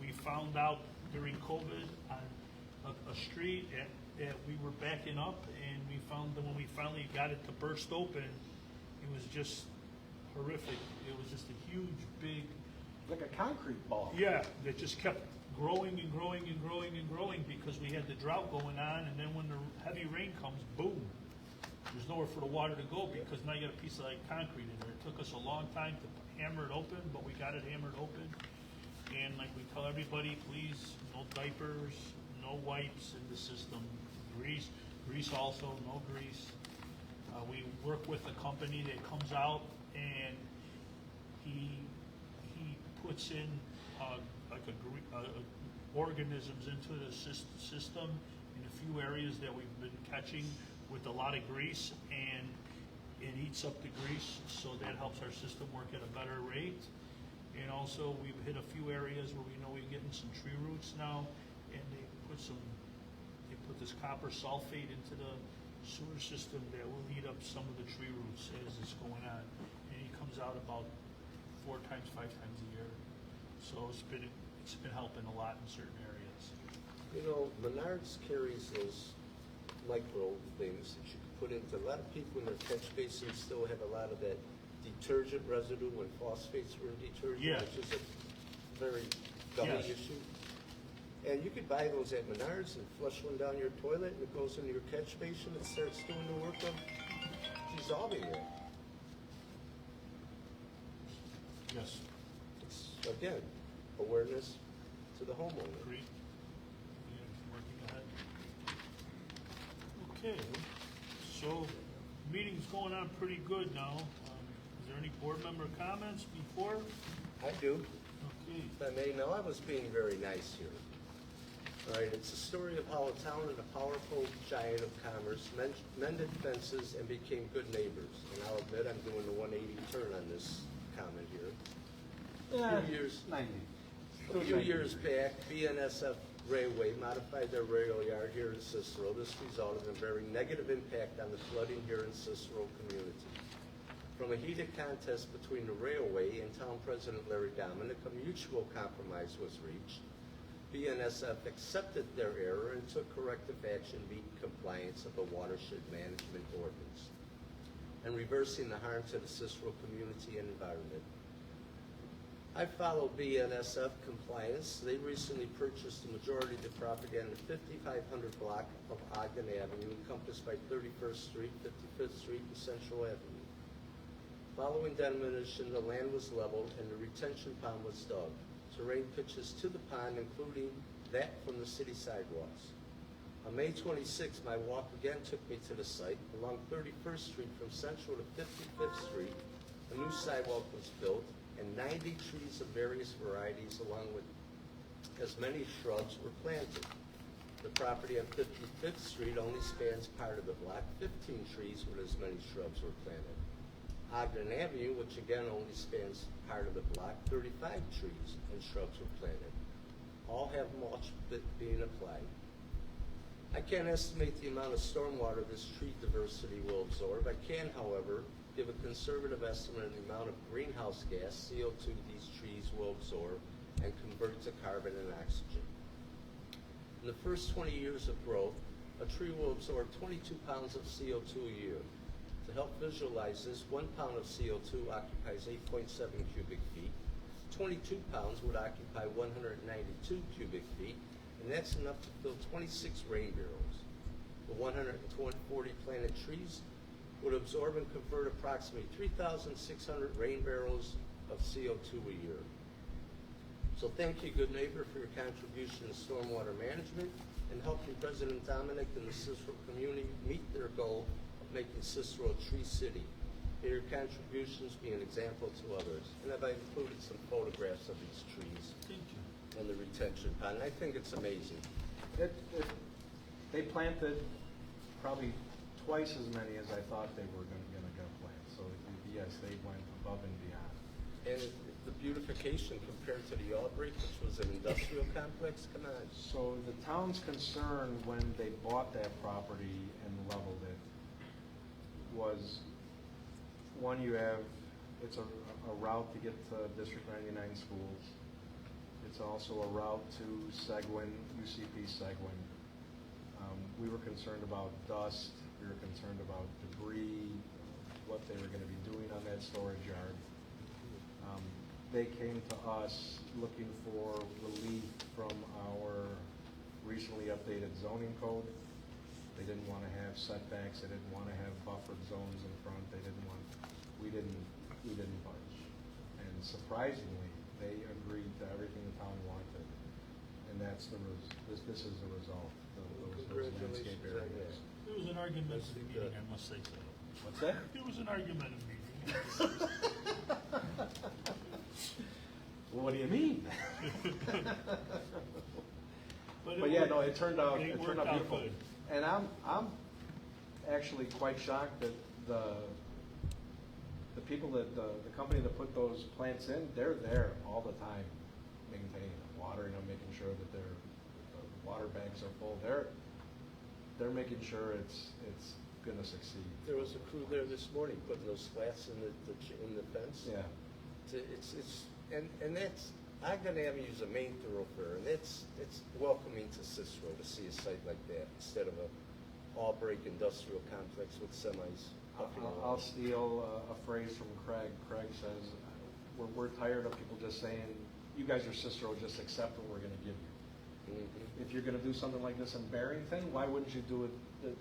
we found out during COVID on a street that we were backing up, and we found that when we finally got it to burst open, it was just horrific. It was just a huge, big, Like a concrete ball. yeah, that just kept growing and growing and growing and growing because we had the drought going on, and then when the heavy rain comes, boom, there's nowhere for the water to go because now you got a piece of like concrete in there. It took us a long time to hammer it open, but we got it hammered open. And like we tell everybody, please, no diapers, no wipes in the system. Grease also, no grease. We work with a company that comes out and he puts in like organisms into the system in a few areas that we've been catching with a lot of grease, and it eats up the grease, so that helps our system work at a better rate. And also, we've hit a few areas where we know we're getting some tree roots now, and they put this copper sulfate into the sewer system that will eat up some of the tree roots as it's going on. And it comes out about 4 times, 5 times a year. So it's been helping a lot in certain areas. You know, Menards carries those micro things that you can put into, a lot of people in their catch basins still have a lot of that detergent residue when phosphates were in detergent, Yeah. which is a very gummy Yes. issue. And you could buy those at Menards and flush one down your toilet, and it goes into your catch basin and starts doing the work of dissolving it. Yes. It's, again, awareness to the homeowner. Agreed. Yeah, working ahead. Okay, so meeting's going on pretty good now. Is there any board member comments before? I do. Okay. If I may, now I was being very nice here. All right, it's a story of how a town and a powerful giant of commerce mended fences and became good neighbors. And I'll admit I'm doing the 180 turn on this comment here. A few years, 90. a few years back, BNSF Railway modified their rail yard here in Cicero. This resulted in a very negative impact on the flooding here in Cicero community. From a heated contest between the railway and town president Larry Dominic, a mutual compromise was reached. BNSF accepted their error and took corrective action to meet compliance of the watershed management ordinance and reversing the harm to the Cicero community and environment. I follow BNSF compliance. They recently purchased the majority of the property on the 5500 block of Ogden Avenue, encompassed by 31st Street, 55th Street, and Central Avenue. Following demolition, the land was leveled and the retention pond was dug. Terrain pitches to the pond, including that from the city sidewalks. On May 26, my walk again took me to the site. Along 31st Street from Central to 55th Street, a new sidewalk was built, and 90 trees of various varieties, along with as many shrubs, were planted. The property on 55th Street only spans part of the block. 15 trees with as many shrubs were planted. Ogden Avenue, which again only spans part of the block, 35 trees and shrubs were planted. All have mulch being applied. I can't estimate the amount of stormwater this tree diversity will absorb. I can, however, give a conservative estimate of the amount of greenhouse gas, CO2, these trees will absorb and convert to carbon and oxygen. the first 20 years of growth, a tree will absorb 22 pounds of CO2 a year. To help visualize this, 1 pound of CO2 occupies 8.7 cubic feet. 22 pounds would occupy 192 cubic feet, and that's enough to fill 26 rain barrels. The 140 planted trees would absorb and convert approximately 3,600 rain barrels of CO2 a year. So thank you, good neighbor, for your contribution to stormwater management and helping President Dominic and the Cicero community meet their goal of making Cicero a tree city. May your contributions be an example to others. And I've included some photographs of these trees Thank you. and the retention pond. I think it's amazing. They planted probably twice as many as I thought they were gonna plant. So yes, they went above and beyond. And the beautification compared to the Albrecht, which was an industrial complex, come on. So the town's concern when they bought that property and leveled it was, one, it's a route to get to District 99 schools. It's also a route to Seguin, UCP Seguin. We were concerned about dust, we were concerned about debris, what they were gonna be doing on that storage yard. They came to us looking for relief from our recently updated zoning code. They didn't want to have setbacks, they didn't want to have buffered zones in front, we didn't budge. And surprisingly, they agreed to everything the town wanted. And this is the result, those landscape Congratulations on areas. There was an argumentative meeting, I must say so. What's that? It was an argumentative meeting. Well, what do you mean? But yeah, no, it turned out beautiful. Good. And I'm actually quite shocked that the people that, the company that put those plants in, they're there all the time maintaining them, watering them, making sure that the water banks are full. They're making sure it's gonna succeed. There was a crew there this morning putting those slats in the fence. Yeah. And that's, Ogden Avenue is a main thoroughfare, and it's welcoming to Cicero to see a site like that instead of a all-brick industrial complex with semis. I'll steal a phrase from Craig. Craig says, we're tired of people just saying, you guys are Cicero, just accept what we're gonna give you. Mm-hmm. If you're gonna do something like this in Barrington, why wouldn't you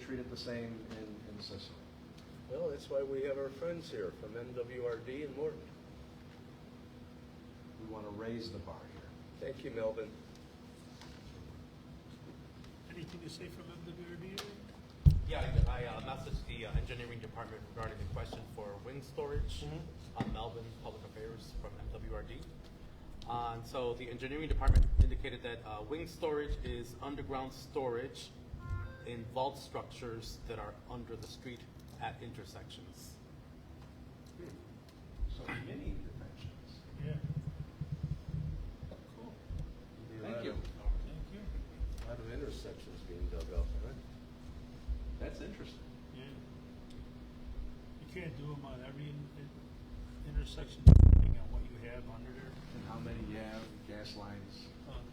treat it the same in Cicero? Well, that's why we have our friends here from MWRD and Morton. We wanna raise the bar here. Thank you, Melvin. Anything to say from MWRD? Yeah, I messaged the engineering department regarding the question for wing storage. Melvin, Public Affairs from MWRD. And so the engineering department indicated that wing storage is underground storage in vault structures that are under the street at intersections. So many dimensions. Yeah. Cool. Thank you. Thank you. A lot of intersections being dug up, right? That's interesting. Yeah. You can't do them on every intersection depending on what you have under there. And how many you have, gas lines.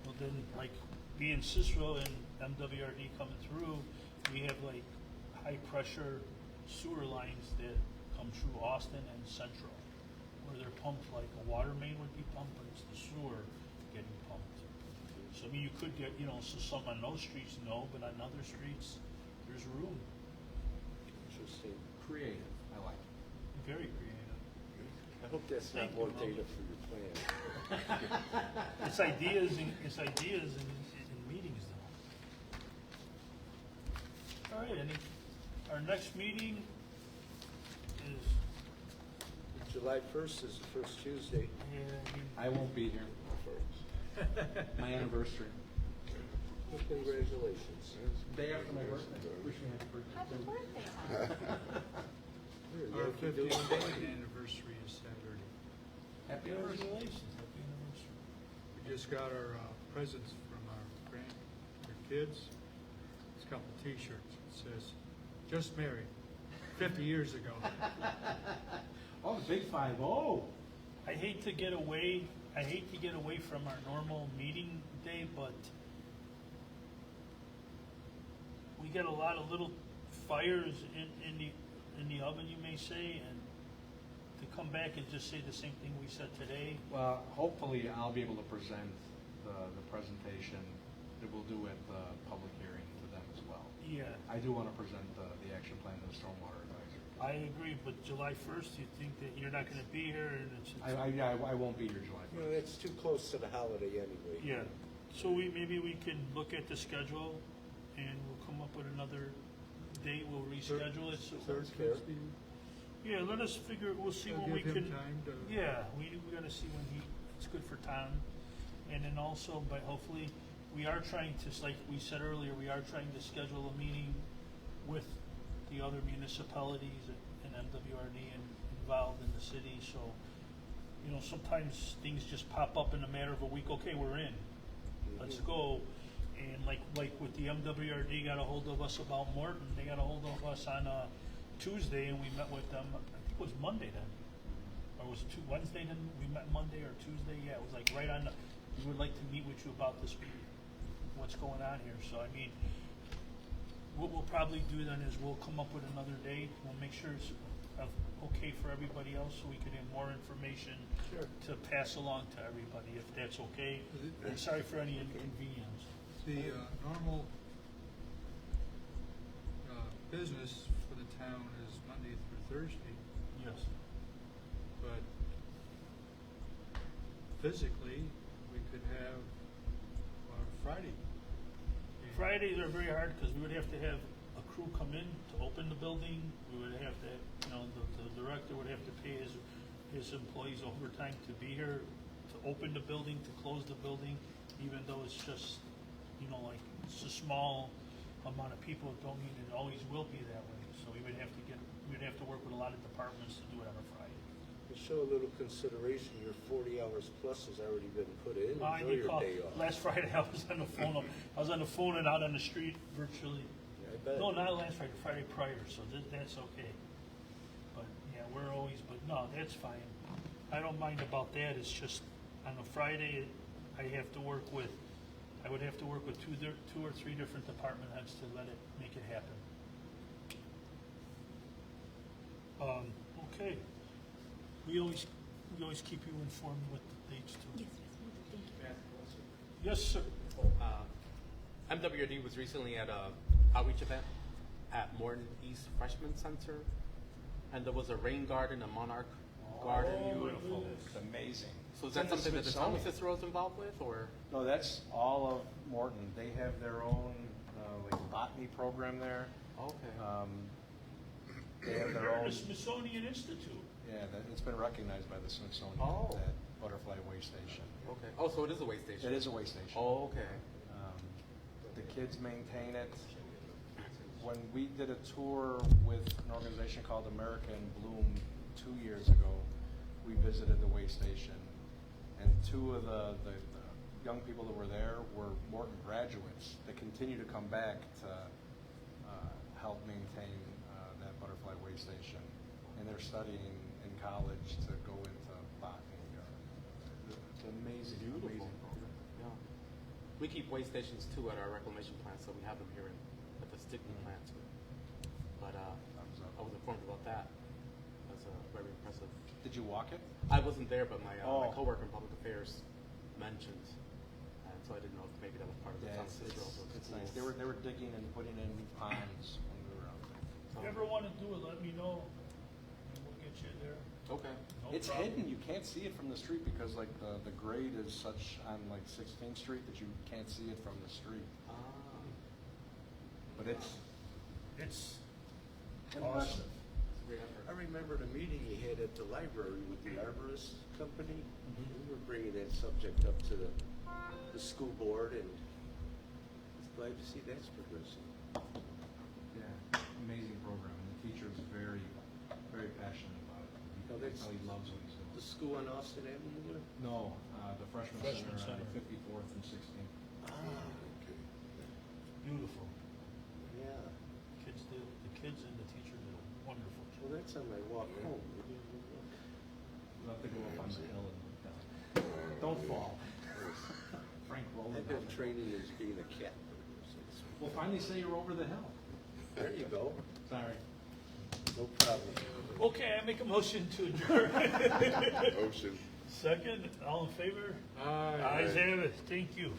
Well, then, like, being Cicero and MWRD coming through, we have like high-pressure sewer lines that come through Austin and Central, where they're pumped like a water main would be pumped, but it's the sewer getting pumped. So, I mean, you could get, so some on those streets, no, but on other streets, there's room. Interesting. Creative, I like it. Very creative. I hope that's not Thank you, more Melvin. data for your plan. It's ideas in meetings though. All right, our next meeting is, July 1st is the first Tuesday. I won't be here. My anniversary. Well, congratulations. Day after my birthday. Wish me happy birthday. Happy birthday, Tom. Our 50th anniversary is Saturday. Happy anniversary. Congratulations, happy anniversary. We just got our presents from our kids. It's a couple T-shirts. It says, "Just married, 50 years ago." Oh, the big 5-0. I hate to get away from our normal meeting day, but we get a lot of little fires in the oven, you may say, and to come back and just say the same thing we said today. Well, hopefully I'll be able to present the presentation that we'll do at the public hearing to them as well. Yeah, I do want to present the action plan to the Stormwater Advisory. I agree, but July 1st, you think that you're not gonna be here and it's. I won't be here July You know, 1st. it's too close to the holiday anyway. Yeah, so maybe we can look at the schedule and we'll come up with another date, we'll reschedule it. So- Third fair. Yeah, let us figure, we'll see when we Give can. him time to. Yeah, we gotta see when it's good for Tom. And then also, but hopefully, we are trying to, like we said earlier, we are trying to schedule a meeting with the other municipalities and MWRD and involved in the city, so, you know, sometimes things just pop up in a matter of a week, okay, we're in, let's go. And like with the MWRD got a hold of us about Morton, they got a hold of us on Tuesday, and we met with them, I think it was Monday then. Or was it Wednesday then, we met Monday or Tuesday, yeah, it was like right on we would like to meet with you about this, what's going on here, so I mean, what we'll probably do then is we'll come up with another date, we'll make sure it's okay for everybody else, so we can have more information Sure. to pass along to everybody, if that's okay. And sorry for any inconvenience. The normal business for the town is Monday through Thursday, Yes. but physically, we could have Friday. Fridays are very hard because we would have to have a crew come in to open the building. We would have to, you know, the director would have to pay his employees overtime to be here, to open the building, to close the building, even though it's just, you know, like, it's a small amount of people. It don't mean it always will be that way. So we'd have to work with a lot of departments to do it on a Friday. To show a little consideration, your 40 hours plus has already been put in. I Enjoy did your call, day off. last Friday I was on the phone, and out on the street virtually. Yeah, I bet. No, not last Friday, Friday prior, so that's okay. But, yeah, we're always, but no, that's fine. I don't mind about that, it's just, on a Friday, I would have to work with two or three different department heads to make it happen. Okay. We always keep you informed with the dates too. Yes, thank you. Yes, sir. MWRD was recently at a outreach event at Morton East Freshman Center, and there was a rain garden, a monarch garden. Beautiful, it's amazing. So is that It's in the something that the town of Smithsonian. Cicero is involved with, or? No, that's all of Morton. They have their own like botany program there. Okay. They have their You're in own. the Smithsonian Institute. Yeah, it's been recognized by the Smithsonian. Oh. That butterfly way station. Okay. Oh, so it is a way station. It is a way station. Oh, okay. The kids maintain it. When we did a tour with an organization called America in Bloom 2 years ago, we visited the way station, and two of the young people that were there were Morton graduates that continue to come back to help maintain that butterfly way station, and they're studying in college to go into botany. It's an amazing, amazing program. Yeah. We keep way stations too at our reclamation plant, so we have them here at the Stickney plant too. But Thumbs up. I was informed about that. That's very impressive. Did you walk it? I wasn't there, but my Oh. coworker in public affairs mentioned, and so I didn't know if maybe that was part of the town of Cicero. So it's cool. nice. They were digging and putting in new ponds when we were out there. If you ever want to do it, let me know, and we'll get you there. Okay. No It's problem. hidden. You can't see it from the street because like the grade is such on like 16th Street that you can't see it from the street. Ah. But it's It's impressive. Great effort. I remember the meeting you had at the library with the arborist company. We were bringing that subject up to the school board, and it's glad to see that's progressing. Yeah, amazing program. The teacher is very, very passionate about it. Oh, that's- How he loves what he's The doing. school on Austin Avenue there? No, the freshman Freshman center on center. 54th and 16th. Okay. beautiful. Yeah. The kids and the teachers did a wonderful Well, job. that's on my walk home. We'll have to go up on the hill and look down. Don't fall. Frank rolled I've down been the training as being a cat burglar since We'll finally say you're over the hill. There you go. Sorry. No problem. Okay, I make a motion to adjourn. Motion. Second, all in favor? Aye. Ayes have it, thank you.